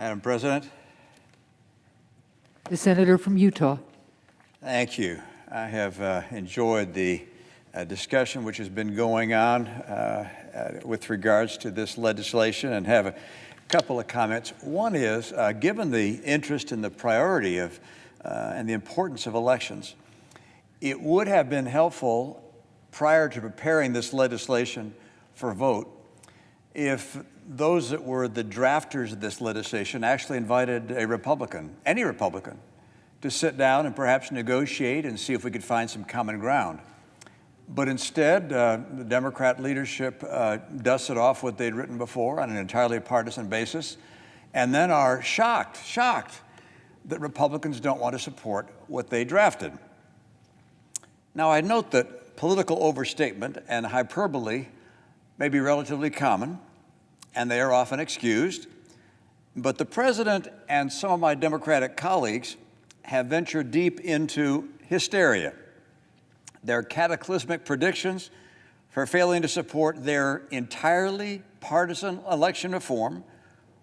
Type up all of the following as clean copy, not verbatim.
Madam President. The senator from Utah. Thank you. I have enjoyed the discussion which has been going on with regards to this legislation and have a couple of comments. One is, given the interest and the priority of and the importance of elections, it would have been helpful prior to preparing this legislation for vote if those that were the drafters of this legislation actually invited a Republican, any Republican, to sit down and perhaps negotiate and see if we could find some common ground. But instead, the Democrat leadership dusted off what they'd written before on an entirely partisan basis, and then are shocked that Republicans don't want to support what they drafted. Now, I note that political overstatement and hyperbole may be relatively common, and they are often excused, but the president and some of my Democratic colleagues have ventured deep into hysteria. Their cataclysmic predictions for failing to support their entirely partisan election reform,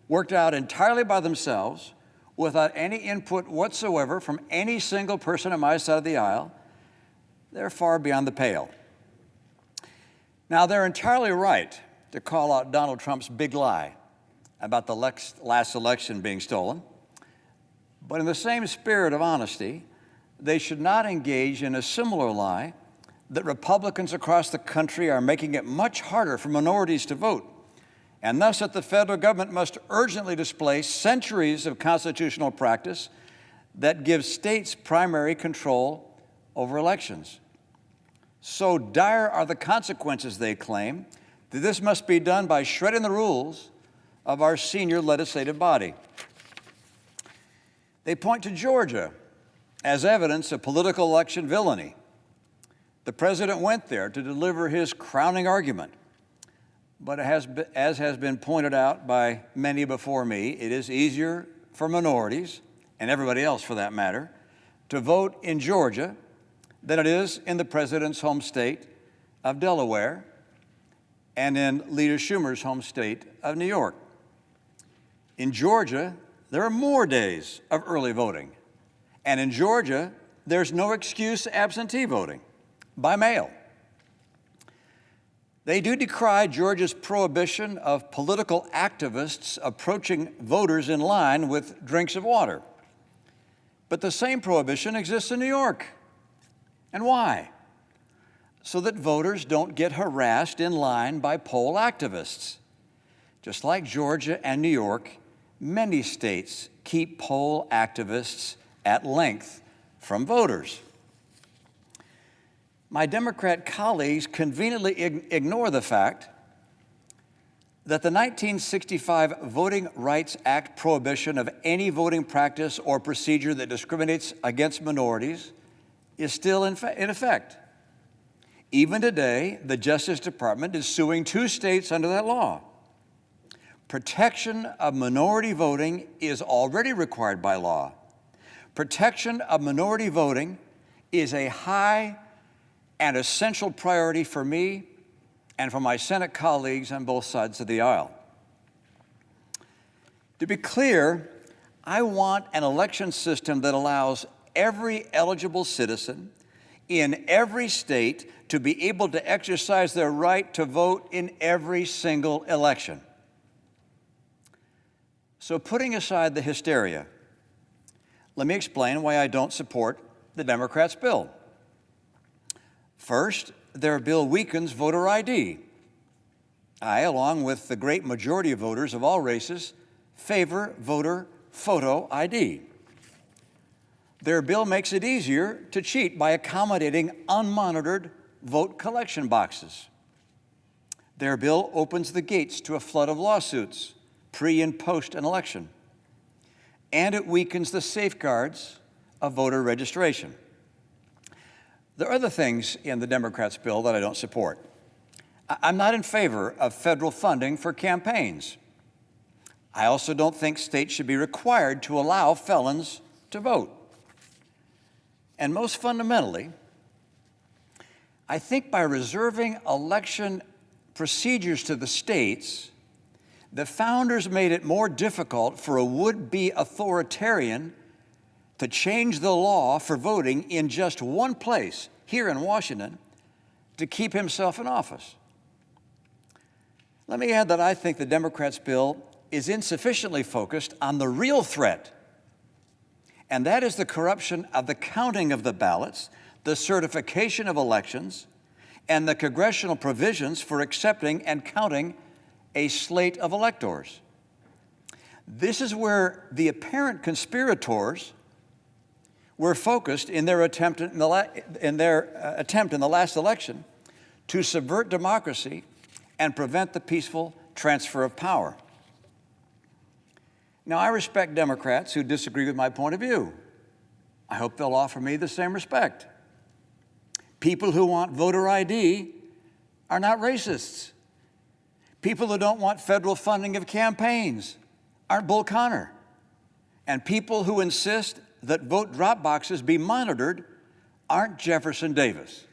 worked out entirely by themselves, without any input whatsoever from any single person on my side of the aisle, they're far beyond the pale. Now, they're entirely right to call out Donald Trump's big lie about the last election being stolen. But in the same spirit of honesty, they should not engage in a similar lie that Republicans across the country are making it much harder for minorities to vote, and thus that the federal government must urgently displace centuries of constitutional practice that gives states primary control over elections. So dire are the consequences, they claim, that this must be done by shredding the rules of our senior legislative body. They point to Georgia as evidence of political election villainy. The president went there to deliver his crowning argument. But as has been pointed out by many before me, it is easier for minorities, and everybody else for that matter, to vote in Georgia than it is in the president's home state of Delaware and in Leader Schumer's home state of New York. In Georgia, there are more days of early voting. And in Georgia, there's no excuse absentee voting by mail. They do decry Georgia's prohibition of political activists approaching voters in line with drinks of water. But the same prohibition exists in New York. And why? So that voters don't get harassed in line by poll activists. Just like Georgia and New York, many states keep poll activists at length from voters. My Democrat colleagues conveniently ignore the fact that the 1965 Voting Rights Act prohibition of any voting practice or procedure that discriminates against minorities is still in effect. Even today, the Justice Department is suing 2 states under that law. Protection of minority voting is already required by law. Protection of minority voting is a high and essential priority for me and for my Senate colleagues on both sides of the aisle. To be clear, I want an election system that allows every eligible citizen in every state to be able to exercise their right to vote in every single election. So putting aside the hysteria, let me explain why I don't support the Democrats' bill. First, their bill weakens voter ID. I, along with the great majority of voters of all races, favor voter photo ID. Their bill makes it easier to cheat by accommodating unmonitored vote collection boxes. Their bill opens the gates to a flood of lawsuits, pre and post an election. And it weakens the safeguards of voter registration. There are other things in the Democrats' bill that I don't support. I'm not in favor of federal funding for campaigns. I also don't think states should be required to allow felons to vote. And most fundamentally, I think by reserving election procedures to the states, The founders made it more difficult for a would-be authoritarian to change the law for voting in just one place, here in Washington, to keep himself in office. Let me add that I think the Democrats' bill is insufficiently focused on the real threat, and that is the corruption of the counting of the ballots, the certification of elections, and the congressional provisions for accepting and counting a slate of electors. This is where the apparent conspirators were focused in their attempt in the last election to subvert democracy and prevent the peaceful transfer of power. Now, I respect Democrats who disagree with my point of view. I hope they'll offer me the same respect. People who want voter ID are not racists. People who don't want federal funding of campaigns aren't Bull Connor. And people who insist that vote drop boxes be monitored aren't Jefferson Davis.